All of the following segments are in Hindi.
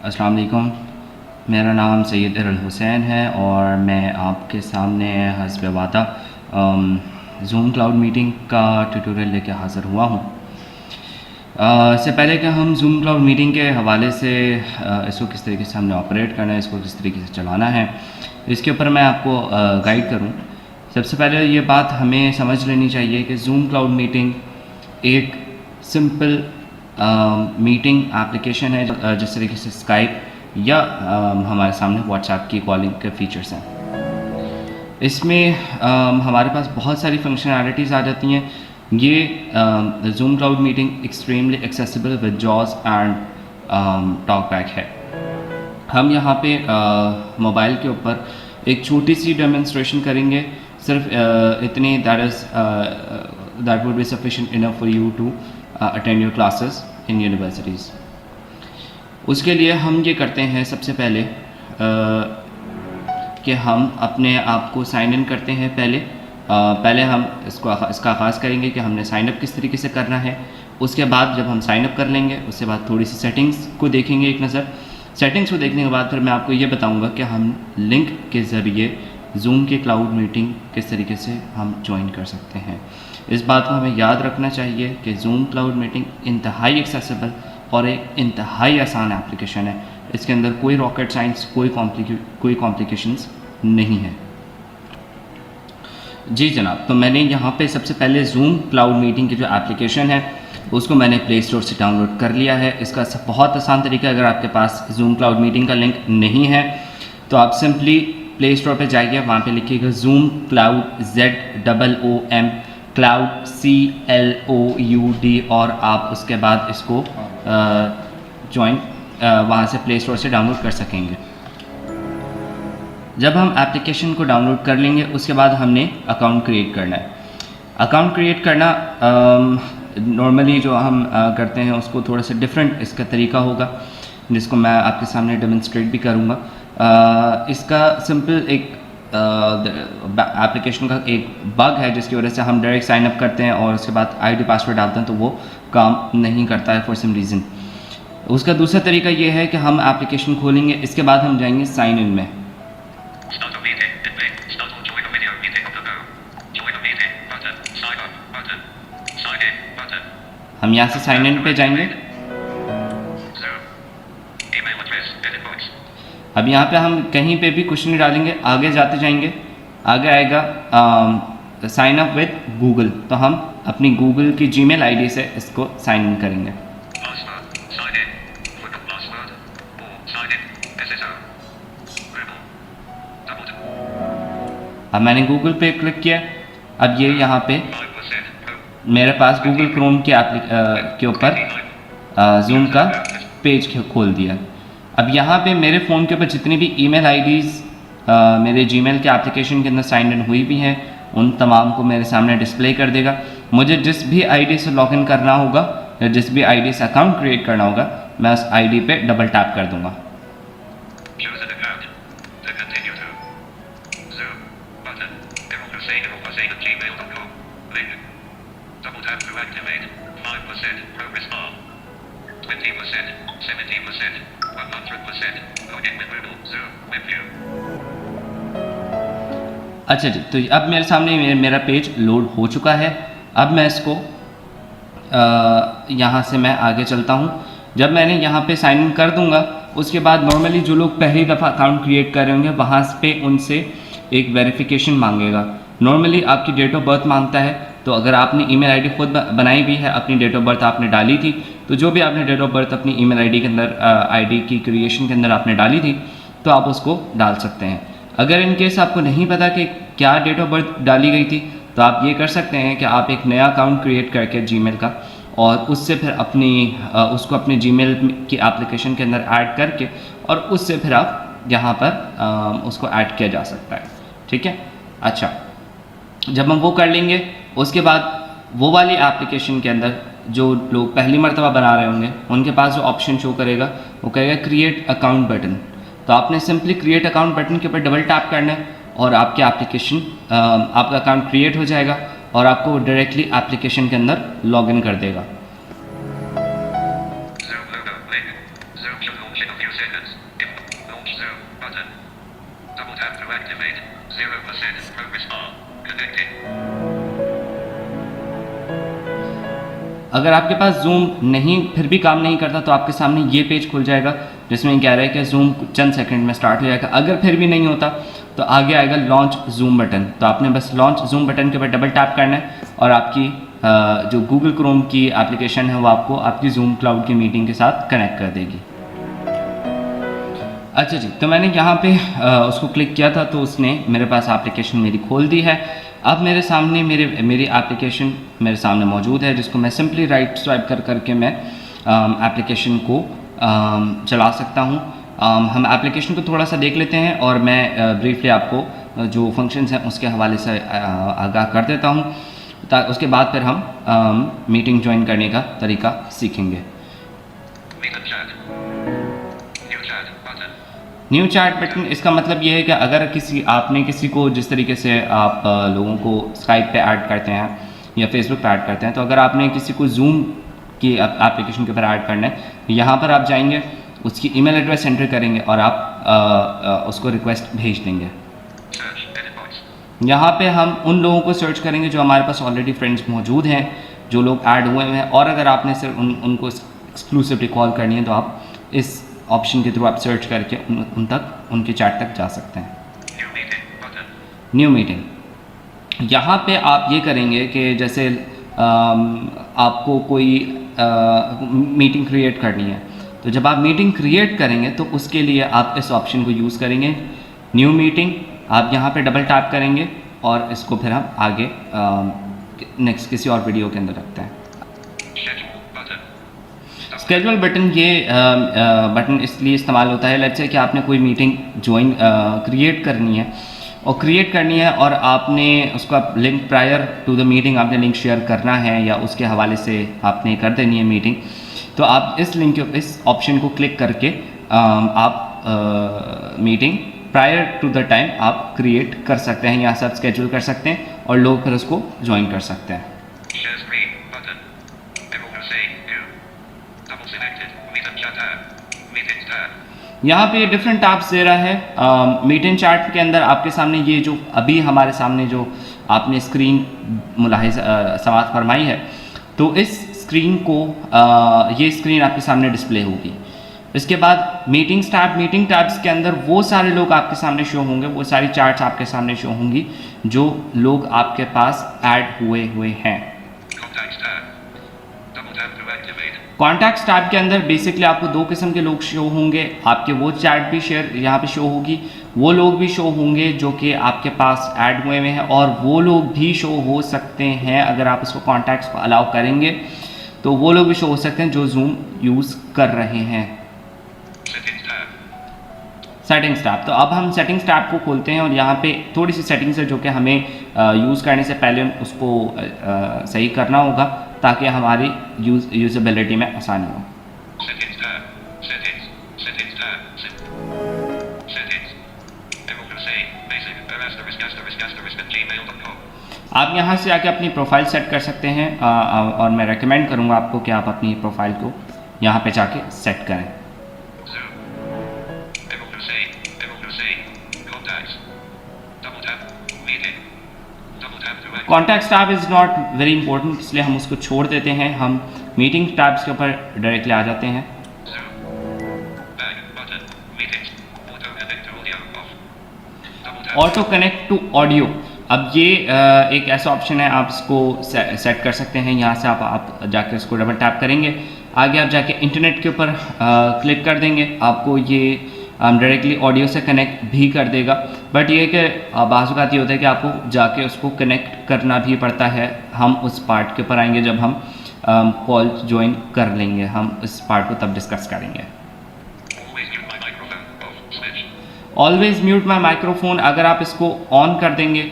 अस्सलाम वालेकुम। मेरा नाम सैयद इरल हुसैन है और मैं आपके सामने हस्ब वादा ज़ूम क्लाउड मीटिंग का ट्यूटोरियल लेके हाज़िर हुआ हूँ। इससे पहले कि हम ज़ूम क्लाउड मीटिंग के हवाले से इसको किस तरीके से हमने ऑपरेट करना है, इसको किस तरीके से चलाना है, इसके ऊपर मैं आपको गाइड करूँ। सबसे पहले ये बात हमें समझ लेनी चाहिए कि ज़ूम क्लाउड मीटिंग एक सिंपल मीटिंग एप्लीकेशन है जिस तरीके से स्काइप या हमारे सामने व्हाट्सएप की कॉलिंग के फीचर्स हैं। इसमें हमारे पास बहुत सारी फंक्शनैलिटीज़ आ जाती हैं। ये zoom cloud meeting extremely accessible with jaws and talkback है। हम यहाँ पे मोबाइल के ऊपर एक छोटी सी डेमोन्स्ट्रेशन करेंगे, सिर्फ इतनी that would be sufficient enough for you to attend your classes in universities. उसके लिए हम ये करते हैं सबसे पहले कि हम अपने आप को साइन इन करते हैं। पहले हम इसका आगाज़ करेंगे कि हमने साइन अप किस तरीके से करना है। उसके बाद जब हम साइन अप कर लेंगे उसके बाद थोड़ी सी सेटिंग्स को देखेंगे एक नज़र। सेटिंग्स को देखने के बाद फिर मैं आपको ये बताऊंगा कि हम लिंक के ज़रिए ज़ूम के क्लाउड मीटिंग किस तरीके से हम ज्वाइन कर सकते हैं। इस बात को हमें याद रखना चाहिए कि ज़ूम क्लाउड मीटिंग इंतहाई एक्सेसिबल और एक इंतहाई आसान एप्लीकेशन है। इसके अंदर कोई रॉकेट साइंस, कोई कॉम्प्लिकेशंस नहीं है। जी जनाब, तो मैंने यहाँ पे सबसे पहले ज़ूम क्लाउड मीटिंग की जो एप्लीकेशन है उसको मैंने प्ले स्टोर से डाउनलोड कर लिया है। इसका बहुत आसान तरीका, अगर आपके पास ज़ूम क्लाउड मीटिंग का लिंक नहीं है तो आप सिंपली प्ले स्टोर पे जाइए, वहाँ पे लिखिएगा zoom cloud ZOOM cloud CLOUD और आप उसके बाद इसको ज्वाइन वहाँ से प्ले स्टोर से डाउनलोड कर सकेंगे। जब हम एप्लीकेशन को डाउनलोड कर लेंगे उसके बाद हमने अकाउंट क्रिएट करना है। अकाउंट क्रिएट करना नॉर्मली जो हम करते हैं उसको थोड़ा सा डिफरेंट इसका तरीका होगा, जिसको मैं आपके सामने डेमोन्स्ट्रेट भी करूँगा। इसका सिंपल एक एप्लीकेशन का एक बग है जिसकी वजह से हम डायरेक्ट साइन अप करते हैं और उसके बाद ID पासवर्ड डालते हैं तो वो काम नहीं करता है फॉर सम रीज़न। उसका दूसरा तरीका ये है कि हम एप्लीकेशन खोलेंगे, इसके बाद हम जाएंगे साइन इन में। हम यहाँ से साइन इन पे जाएंगे। अब यहाँ पे हम कहीं पे भी कुछ नहीं डालेंगे, आगे जाते जाएंगे, आगे आएगा साइन अप विद गूगल, तो हम अपनी गूगल की जीमेल ID से इसको साइन इन करेंगे। अब मैंने गूगल पे क्लिक किया। अब ये यहाँ पे मेरे पास गूगल क्रोम के ऊपर ज़ूम का पेज खोल दिया। अब यहाँ पे मेरे फ़ोन के ऊपर जितनी भी ईमेल IDs मेरे जीमेल के एप्लीकेशन के अंदर साइन इन हुई भी हैं उन तमाम को मेरे सामने डिस्प्ले कर देगा। मुझे जिस भी ID से लॉगिन करना होगा या जिस भी ID से अकाउंट क्रिएट करना होगा मैं उस ID पे डबल टैप कर दूँगा। अच्छा जी, तो अब मेरे सामने मेरा पेज लोड हो चुका है। अब मैं इसको यहाँ से मैं आगे चलता हूँ। जब मैंने यहाँ पे साइन इन कर दूँगा उसके बाद नॉर्मली जो लोग पहली दफ़ा अकाउंट क्रिएट कर रहे होंगे वहाँ पे उनसे एक वेरिफिकेशन मांगेगा। नॉर्मली आपकी डेट ऑफ बर्थ मांगता है, तो अगर आपने ईमेल ID खुद बनाई भी है, अपनी डेट ऑफ बर्थ आपने डाली थी, तो जो भी आपने डेट ऑफ बर्थ अपनी ईमेल ID के अंदर ID की क्रिएशन के अंदर आपने डाली थी तो आप उसको डाल सकते हैं। अगर इन केस आपको नहीं पता कि क्या डेट ऑफ बर्थ डाली गई थी तो आप ये कर सकते हैं कि आप एक नया अकाउंट क्रिएट करके जीमेल का और उससे फिर उसको अपने जीमेल की एप्लीकेशन के अंदर ऐड करके और उससे फिर आप यहाँ पर उसको ऐड किया जा सकता है। ठीक है। अच्छा, जब हम वो कर लेंगे उसके बाद वो वाली एप्लीकेशन के अंदर जो लोग पहली मरतबा बना रहे होंगे उनके पास जो ऑप्शन शो करेगा वो कहेगा क्रिएट अकाउंट बटन। तो आपने सिंपली क्रिएट अकाउंट बटन के ऊपर डबल टैप करना है और आपकी एप्लीकेशन आपका अकाउंट क्रिएट हो जाएगा और आपको डायरेक्टली एप्लीकेशन के अंदर लॉगिन कर देगा। Progress bar. Connected. अगर आपके पास जूम नहीं फिर भी काम नहीं करता तो आपके सामने ये पेज खुल जाएगा जिसमें कह रहा है कि जूम चंद सेकंड में स्टार्ट हो जाएगा। अगर फिर भी नहीं होता तो आगे आएगा लॉन्च जूम बटन, तो आपने बस लॉन्च जूम बटन के ऊपर डबल टैप करना है और आपकी जो गूगल क्रोम की एप्लीकेशन है वो आपको आपकी जूम क्लाउड की मीटिंग के साथ कनेक्ट कर देगी। अच्छा जी, तो मैंने यहाँ पे उसको क्लिक किया था तो उसने मेरे पास एप्लीकेशन मेरी खोल दी है। अब मेरे सामने मेरी एप्लीकेशन मेरे सामने मौजूद है जिसको मैं सिंपली राइट स्वाइप कर करके मैं एप्लीकेशन को चला सकता हूँ। हम एप्लीकेशन को थोड़ा सा देख लेते हैं और मैं ब्रीफली आपको जो फंक्शंस हैं उसके हवाले से आगाह कर देता हूँ, उसके बाद फिर हम मीटिंग ज्वाइन करने का तरीका सीखेंगे। न्यू चैट बटन, इसका मतलब ये है कि अगर आपने किसी को जिस तरीके से आप लोगों को स्काइप पे ऐड करते हैं या फेसबुक पे ऐड करते हैं, तो अगर आपने किसी को जूम की एप्लीकेशन के ऊपर ऐड करना है तो यहाँ पर आप जाएंगे, उसकी ईमेल एड्रेस एंटर करेंगे और आप उसको रिक्वेस्ट भेज देंगे। यहाँ पे हम उन लोगों को सर्च करेंगे जो हमारे पास ऑलरेडी फ्रेंड्स मौजूद हैं, जो लोग ऐड हुए हैं, और अगर आपने सिर्फ उनको एक्सक्लूसिवली कॉल करनी है तो आप इस ऑप्शन के थ्रू आप सर्च करके उन तक उनके चैट तक जा सकते हैं। न्यू मीटिंग, यहाँ पे आप ये करेंगे कि जैसे आपको कोई मीटिंग क्रिएट करनी है, तो जब आप मीटिंग क्रिएट करेंगे तो उसके लिए आप इस ऑप्शन को यूज़ करेंगे, न्यू मीटिंग। आप यहाँ पे डबल टैप करेंगे और इसको फिर हम आगे नेक्स्ट किसी और वीडियो के अंदर रखते हैं। स्केड्यूल बटन, ये बटन इसलिए इस्तेमाल होता है, लेट्स से कि आपने कोई मीटिंग ज्वाइन क्रिएट करनी है और आपने उसका link prior to the meeting आपने लिंक शेयर करना है या उसके हवाले से आपने कर देनी है मीटिंग, तो आप इस लिंक इस ऑप्शन को क्लिक करके आप meeting prior to the time आप क्रिएट कर सकते हैं, यहाँ से आप स्केड्यूल कर सकते हैं और लोग फिर उसको ज्वाइन कर सकते हैं। यहाँ पे डिफरेंट टैब्स दे रहा है। मीटिंग चैट के अंदर आपके सामने ये जो अभी हमारे सामने जो आपने स्क्रीन समाप्त फरमाई है, तो इस स्क्रीन को ये स्क्रीन आपके सामने डिस्प्ले होगी। इसके बाद मीटिंग्स टैब, मीटिंग टैब्स के अंदर वो सारे लोग आपके सामने शो होंगे, वो सारी चैट्स आपके सामने शो होंगी जो लोग आपके पास ऐड हुए हैं। कॉन्टैक्ट्स टैब के अंदर बेसिकली आपको दो किस्म के लोग शो होंगे, आपके वो चैट भी शेयर यहाँ पे शो होगी, वो लोग भी शो होंगे जो कि आपके पास ऐड हुए हैं, और वो लोग भी शो हो सकते हैं अगर आप उसको कॉन्टैक्ट्स को अलाउ करेंगे तो वो लोग भी शो हो सकते हैं जो जूम यूज़ कर रहे हैं। सेटिंग्स टैब, तो अब हम सेटिंग्स टैब को खोलते हैं और यहाँ पे थोड़ी सी सेटिंग्स है जो कि हमें यूज़ करने से पहले उसको सही करना होगा ताकि हमारी यूजेबिलिटी में आसानी हो। आप यहाँ से आके अपनी प्रोफाइल सेट कर सकते हैं और मैं रेकमेंड करूँगा आपको कि आप अपनी प्रोफाइल को यहाँ पे जाके सेट करें। Contacts tab is not very important, इसलिए हम उसको छोड़ देते हैं। हम मीटिंग टैब्स के ऊपर डायरेक्टली आ जाते हैं। ऑटो कनेक्ट टू ऑडियो, अब ये एक ऐसा ऑप्शन है, आप इसको सेट कर सकते हैं। यहाँ से आप जाके इसको डबल टैप करेंगे, आगे आप जाके इंटरनेट के ऊपर क्लिक कर देंगे, आपको ये डायरेक्टली ऑडियो से कनेक्ट भी कर देगा। बट ये कि बाज़ औक़ात ये होता है कि आपको जाके उसको कनेक्ट करना भी पड़ता है। हम उस पार्ट के ऊपर आएंगे जब हम कॉल ज्वाइन कर लेंगे, हम इस पार्ट को तब डिस्कस करेंगे। ऑलवेज म्यूट माई माइक्रोफोन, अगर आप इसको ऑन कर देंगे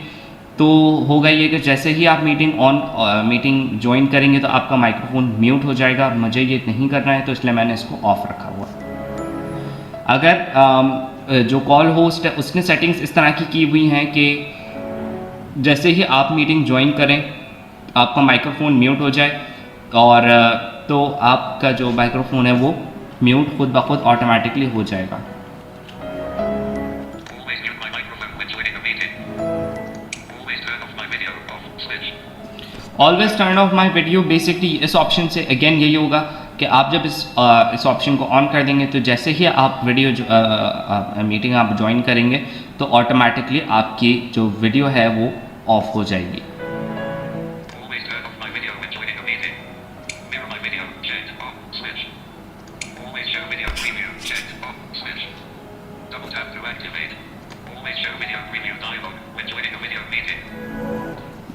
तो होगा ये कि जैसे ही आप मीटिंग ज्वाइन करेंगे तो आपका माइक्रोफोन म्यूट हो जाएगा। मुझे ये नहीं करना है तो इसलिए मैंने इसको ऑफ रखा हुआ। अगर जो कॉल होस्ट है उसने सेटिंग्स इस तरह की हुई हैं कि जैसे ही आप मीटिंग ज्वाइन करें आपका माइक्रोफोन म्यूट हो जाए, और तो आपका जो माइक्रोफोन है वो म्यूट खुद ब खुद ऑटोमेटिकली हो जाएगा। Always turn of my video, basically इस ऑप्शन से अगेन यही होगा कि आप जब इस ऑप्शन को ऑन कर देंगे तो जैसे ही आप वीडियो मीटिंग आप ज्वाइन करेंगे तो ऑटोमेटिकली आपकी जो वीडियो है वो ऑफ हो जाएगी।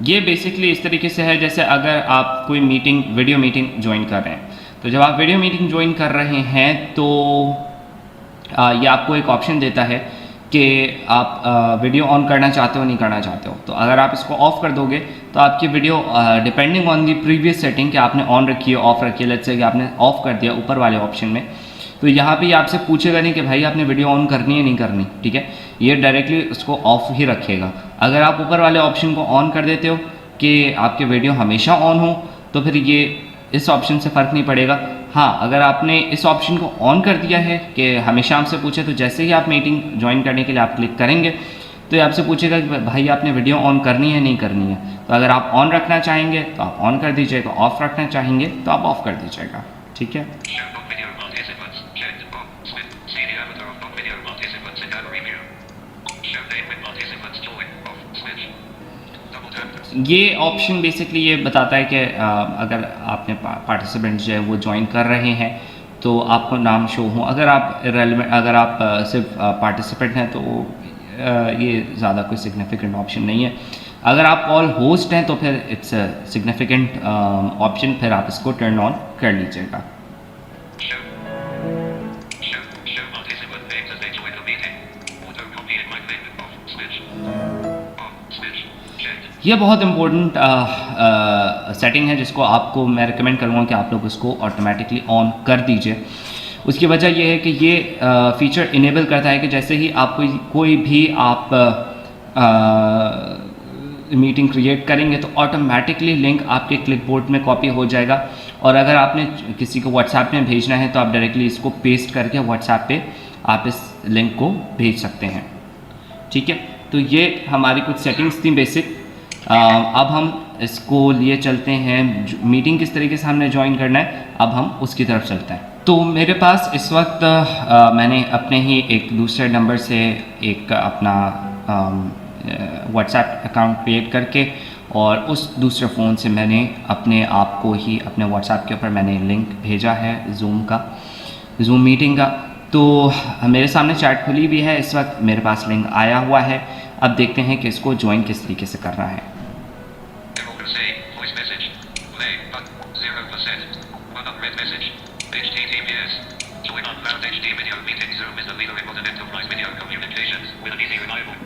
ये बेसिकली इस तरीके से है जैसे अगर आप कोई वीडियो मीटिंग ज्वाइन कर रहे हैं, तो जब आप वीडियो मीटिंग ज्वाइन कर रहे हैं तो ये आपको एक ऑप्शन देता है कि आप वीडियो ऑन करना चाहते हो नहीं करना चाहते हो। तो अगर आप इसको ऑफ कर दोगे तो आपकी video depending on the previous setting कि आपने ऑन रखी है ऑफ रखी है, लेट्स से कि आपने ऑफ कर दिया ऊपर वाले ऑप्शन में, तो यहाँ पे आपसे पूछेगा नहीं कि भाई आपने वीडियो ऑन करनी है नहीं करनी, ठीक है, ये डायरेक्टली उसको ऑफ ही रखेगा। अगर आप ऊपर वाले ऑप्शन को ऑन कर देते हो कि आपके वीडियो हमेशा ऑन हो तो फिर ये इस ऑप्शन से फ़र्क नहीं पड़ेगा। हाँ, अगर आपने इस ऑप्शन को ऑन कर दिया है कि हमेशा आपसे पूछे, तो जैसे ही आप मीटिंग ज्वाइन करने के लिए आप क्लिक करेंगे तो ये आपसे पूछेगा कि भाई आपने वीडियो ऑन करनी है नहीं करनी है। तो अगर आप ऑन रखना चाहेंगे तो आप ऑन कर दीजिएगा, ऑफ़ रखना चाहेंगे तो आप ऑफ़ कर दीजिएगा, ठीक है। ये ऑप्शन बेसिकली ये बताता है कि अगर आपने पार्टिसिपेंट जो है वो ज्वाइन कर रहे हैं तो आपको नाम शो हो। अगर आप रेलेवेंट अगर आप सिर्फ पार्टिसिपेंट हैं तो ये ज़्यादा कोई सिग्निफिकेंट ऑप्शन नहीं है। अगर आप ऑल होस्ट हैं तो फिर इट्स सिग्निफिकेंट ऑप्शन, फिर आप इसको टर्न ऑन कर लीजिएगा। ये बहुत इम्पोर्टेंट सेटिंग है जिसको आपको मैं रिकमेंड करूँगा कि आप लोग इसको ऑटोमेटिकली ऑन कर दीजिए। उसकी वजह यह है कि ये फीचर इनेबल करता है कि जैसे ही आप कोई भी आप मीटिंग क्रिएट करेंगे तो ऑटोमेटिकली लिंक आपके क्लिपबोर्ड में कॉपी हो जाएगा, और अगर आपने किसी को व्हाट्सएप में भेजना है तो आप डायरेक्टली इसको पेस्ट करके व्हाट्सएप पे आप इस लिंक को भेज सकते हैं, ठीक है। तो ये हमारी कुछ सेटिंग्स थी बेसिक। अब हम इसको लिए चलते हैं मीटिंग किस तरीके से हमने ज्वाइन करना है, अब हम उसकी तरफ चलते हैं। तो मेरे पास इस वक्त मैंने अपने ही एक दूसरे नंबर से एक अपना व्हाट्सएप अकाउंट क्रिएट करके और उस दूसरे फ़ोन से मैंने अपने आप को ही अपने व्हाट्सएप के ऊपर मैंने लिंक भेजा है ज़ूम मीटिंग का। तो मेरे सामने चैट खुली भी है, इस वक्त मेरे पास लिंक आया हुआ है। अब देखते हैं कि इसको ज्वाइन किस तरीके से करना है।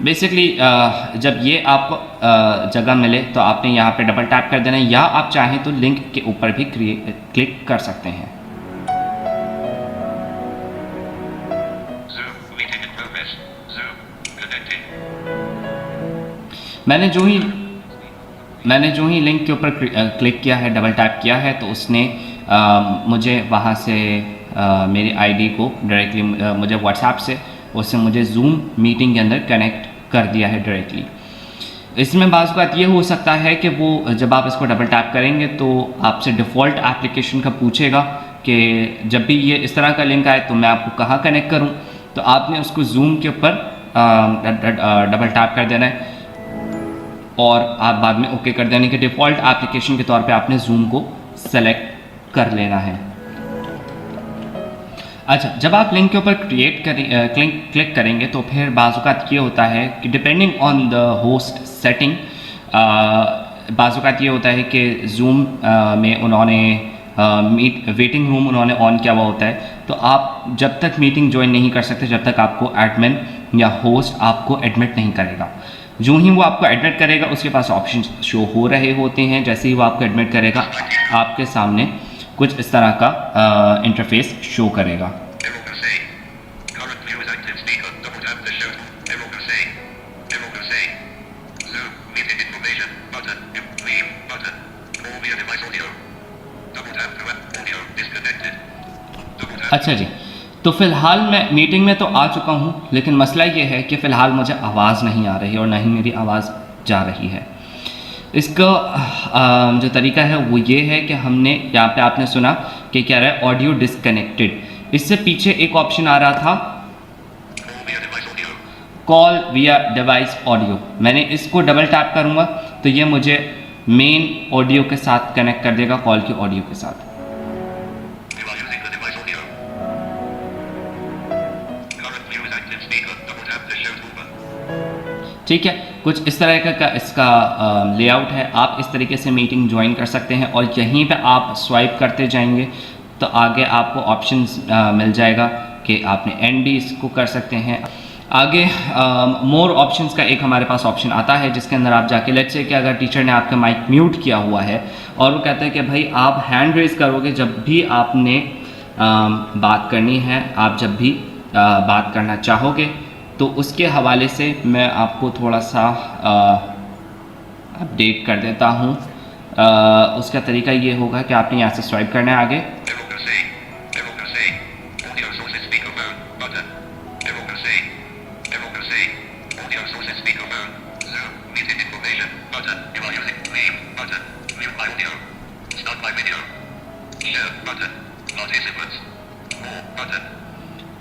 बेसिकली जब ये आपको जगह मिले तो आपने यहाँ पे डबल टैप कर देना है, या आप चाहें तो लिंक के ऊपर भी क्लिक कर सकते हैं। मैंने जो ही लिंक के ऊपर क्लिक किया है, डबल टैप किया है, तो उसने मुझे वहाँ से मेरी आईडी को डायरेक्टली मुझे व्हाट्सएप से उससे मुझे ज़ूम मीटिंग के अंदर कनेक्ट कर दिया है डायरेक्टली। इसमें बात ये हो सकता है कि वो जब आप इसको डबल टैप करेंगे तो आपसे डिफ़ॉल्ट एप्लीकेशन का पूछेगा कि जब भी ये इस तरह का लिंक आए तो मैं आपको कहाँ कनेक्ट करूँ, तो आपने उसको ज़ूम के ऊपर डबल टैप कर देना है और आप बाद में ओके कर देने के डिफ़ॉल्ट एप्लीकेशन के तौर पे आपने ज़ूम को सेलेक्ट कर लेना है। अच्छा, जब आप लिंक के ऊपर क्लिक करेंगे तो फिर बाज़ात ये होता है कि depending on the host setting, बाज़ात ये होता है कि ज़ूम में उन्होंने वेटिंग रूम उन्होंने ऑन किया हुआ होता है, तो आप जब तक मीटिंग ज्वाइन नहीं कर सकते जब तक आपको एडमिन या होस्ट आपको एडमिट नहीं करेगा। जो ही वो आपको एडमिट करेगा उसके पास ऑप्शन शो हो रहे होते हैं। जैसे ही वो आपको एडमिट करेगा आपके सामने कुछ इस तरह का इंटरफेस शो करेगा। अच्छा जी, तो फ़िलहाल मैं मीटिंग में तो आ चुका हूँ, लेकिन मसला ये है कि फ़िलहाल मुझे आवाज़ नहीं आ रही और ना ही मेरी आवाज़ जा रही है। इसका जो तरीका है वो ये है कि हमने यहाँ पे आपने सुना कि क्या रहा है ऑडियो डिसकनेक्टेड, इससे पीछे एक ऑप्शन आ रहा था कॉल विया डिवाइस ऑडियो, मैंने इसको डबल टैप करूँगा तो ये मुझे मेन ऑडियो के साथ कनेक्ट कर देगा, कॉल की ऑडियो के साथ। ठीक है, कुछ इस तरह का इसका लेआउट है। आप इस तरीके से मीटिंग ज्वाइन कर सकते हैं और यहीं पे आप स्वाइप करते जाएंगे तो आगे आपको ऑप्शंस मिल जाएगा कि आपने एंड भी इसको कर सकते हैं। आगे मोर ऑप्शंस का एक हमारे पास ऑप्शन आता है जिसके अंदर आप जाके लेट्स से कि अगर टीचर ने आपका माइक म्यूट किया हुआ है और वो कहता है कि भाई आप हैंड रेज करोगे जब भी आपने बात करनी है, आप जब भी बात करना चाहोगे, तो उसके हवाले से मैं आपको थोड़ा सा अपडेट कर देता हूँ। उसका तरीका ये होगा कि आपने यहाँ से स्वाइप करना है आगे,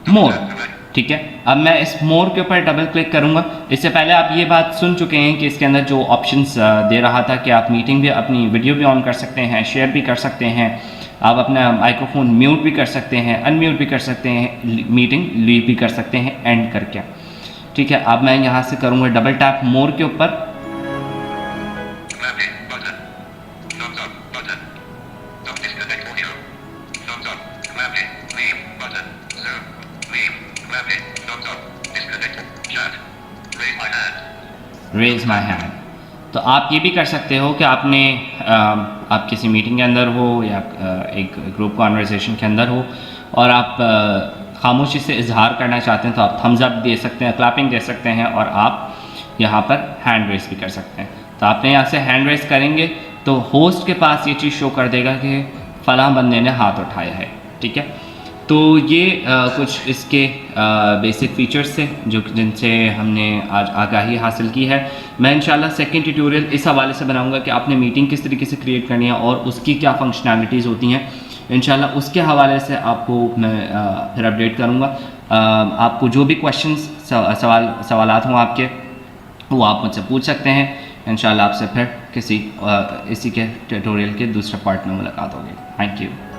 मोर। ठीक है, अब मैं इस मोर के ऊपर डबल क्लिक करूंगा। इससे पहले आप ये बात सुन चुके हैं कि इसके अंदर जो ऑप्शंस दे रहा था कि आप मीटिंग भी, अपनी वीडियो भी ऑन कर सकते हैं, शेयर भी कर सकते हैं, आप अपना माइक्रोफोन म्यूट भी कर सकते हैं, अनम्यूट भी कर सकते हैं, मीटिंग लीव भी कर सकते हैं एंड करके। ठीक है, अब मैं यहाँ से करूँगा डबल टैप मोर के ऊपर, रेज माई हैंड। तो आप ये भी कर सकते हो कि आपने आप किसी मीटिंग के अंदर हो या एक ग्रुप कॉन्वर्सेशन के अंदर हो और आप खामोशी से इजहार करना चाहते हैं तो आप थम्स अप दे सकते हैं, क्लैपिंग दे सकते हैं और आप यहाँ पर हैंड रेस भी कर सकते हैं। तो आपने यहाँ से हैंड रेस करेंगे तो होस्ट के पास ये चीज़ शो कर देगा कि फ़लाँ बंदे ने हाथ उठाया है। ठीक है, तो ये कुछ इसके बेसिक फीचर्स थे जो जिनसे हमने आज आगाही हासिल की है। मैं इंशाल्लाह सेकंड ट्यूटोरियल इस हवाले से बनाऊंगा कि आपने मीटिंग किस तरीके से क्रिएट करनी है और उसकी क्या फंक्शनैलिटीज़ होती हैं। इंशाल्लाह उसके हवाले से आपको मैं फिर अपडेट करूँगा। आपको जो भी क्वेश्चंस सवालात हों आपके, वो आप मुझसे पूछ सकते हैं। इंशाल्लाह आपसे फिर किसी इसी के ट्यूटोरियल के दूसरे पार्ट में मुलाकात होगी। Thank you.